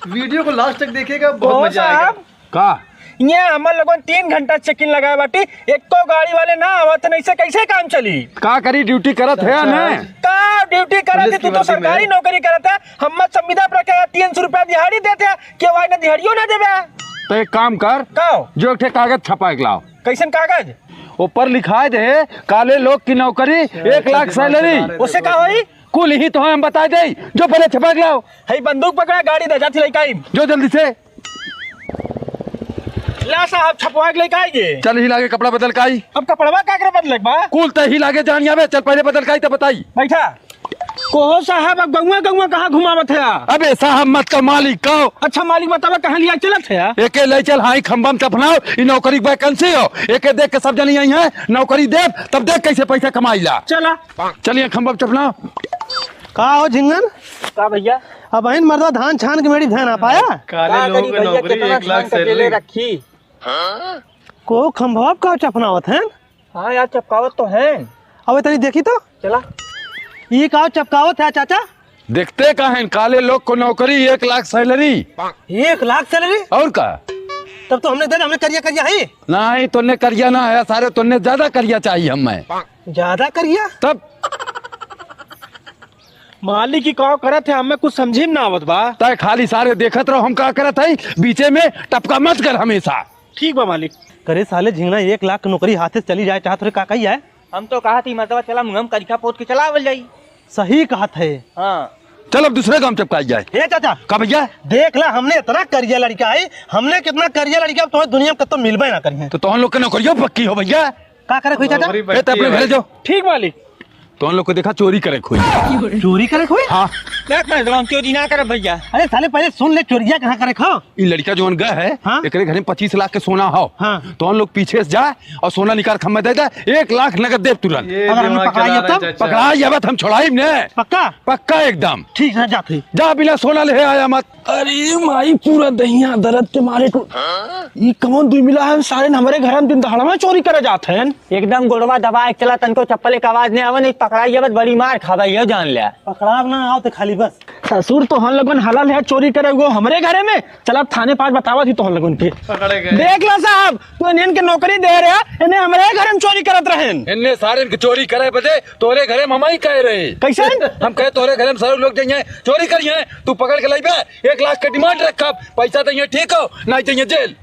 Video को last तक देखिएगा, बहुत मजा आएगा। का ये हमर लोगन 3 घंटा चेकिंग लगाए बाटी, एक तो गाड़ी वाले ना आवत नहीं से कैसे काम चली? का करी ड्यूटी करत है ना? का ड्यूटी करत है? तू तो सरकारी नौकरी करत है। हम संविदा पर के 300 रुपया दिहाड़ी देते हैं, के वाई ना दिहाड़ियों ना देबे। तो एक काम कर, जो एक कागज छपा के लाओ। कैसन कागज? ऊपर लिखा दे काले लोग की नौकरी 1 लाख सैलरी। उससे का होई? कुल ही तो हम बता दे, जो पहले छपा के लाओ। है बंदूक पकड़ा, गाड़ी दे जाती लइकाई जो जल्दी से ला साहब, छपवा के लेके आइए। चल ही लागे कपड़ा बदल काई। अब कपड़वा का करे बदले बा? कुल तो ही लागे जान आवे। चल पहले बदल काई तो बताई। बैठा कोहो साहब, अब गंगा गंगा कहाँ घुमावत है? अबे साहब मत का मालिक कहो। अच्छा मालिक बतावा कहाँ लिया चलत है? एके ले चल हाई खंबम चपनाओ, ई नौकरी वैकेंसी हो। एके देख के सब जनी आई है नौकरी दे, तब देख कैसे पैसा कमाईला। चला चलिए खंबम चपनाओ। का हो झिंगन? का भैया? अब इन मर्दा धान छान के मेरी धान आ पाया? काले लोगों की नौकरी 1 लाख सैलरी रखी। को खंभवा का चपनावत है? हाँ यार, चपकावत तो है। अब तनी देखी तो चला ये का चपकावत है चाचा? देखते का है काले लोग को नौकरी 1 लाख सैलरी। 1 लाख सैलरी? और का? तब तो हमने करिया करिया है। नहीं तुमने करिया ना है सारे, तुमने ज्यादा करिया चाहिए हमें। ज्यादा करिया? तब मालिक की कहो करत है, हमें कुछ समझे ना आवत बा। तय खाली सारे देखत रहो हम का करत है, बीचे में टपका मत कर हमेशा। ठीक बा मालिक। करे साले झिंगना 1 लाख की नौकरी हाथ से चली जाए चाहत का कही है? हम तो कहा थी मतलब चला मुंगम करिका पोत के चलावल जाई। सही कहत है। हाँ चल अब दूसरे काम चपकाई जाए। ए चाचा का भैया देख ला, हमने इतना करिया लड़का है, हमने कितना करिया लड़का तो दुनिया में कतो मिलबे ना करिए। तो तुम लोग के नौकरियों पक्की हो भैया। का करे कोई चाचा? ए तो अपने घर जाओ। ठीक मालिक। तुम लोग को देखा चोरी करे खोई। चोरी करे कोई? हाँ चोरी ना करे भैया। अरे साले पहले सुन ले, चोरिया कहाँ करे खाओ? ये लड़का जो गए है हाँ? एकरे घर में 25 लाख के सोना हो। हाँ? तो हम लोग पीछे से जा और सोना निकाल खम्मा दे दे, 1 लाख नगद दे तुरंत। अगर हमने पकड़ाई तब? पकड़ा अब हम छोड़ाई ने। पक्का? पक्का एकदम। ठीक है जाते। जा बिना सोना ले आया मत। अरे माई पूरा दहिया दर्द के मारे को ये कौन दुई मिला है? सारे हमारे घर में दिन दहाड़ा में चोरी करे जाते हैं। एकदम गोड़वा दबा चला, तनको चप्पल एक आवाज नहीं आवे, नहीं पकड़ाई जब बड़ी मार खावा, ये जान लिया। पकड़ा ना आओ तो खाली बस। ससुर तो हम लोगन हलाल है चोरी करे वो हमारे घरे में। चला थाने पास बतावा थी तो हम लोगन के पकड़े गए। देख ला साहब, तू इन्हें के नौकरी दे रहे, इन्हें हमारे घर में चोरी करत रहे। इन्ने सारे इनके चोरी करे बजे तोरे घरे ममा ही कह रहे। कैसे? हम कहे तोरे घरे में सारे लोग जाइए चोरी करिए, तू पकड़ के लाइबे 1 लाख का डिमांड रखा, पैसा तो ये ठीक हो नहीं तो ये जेल।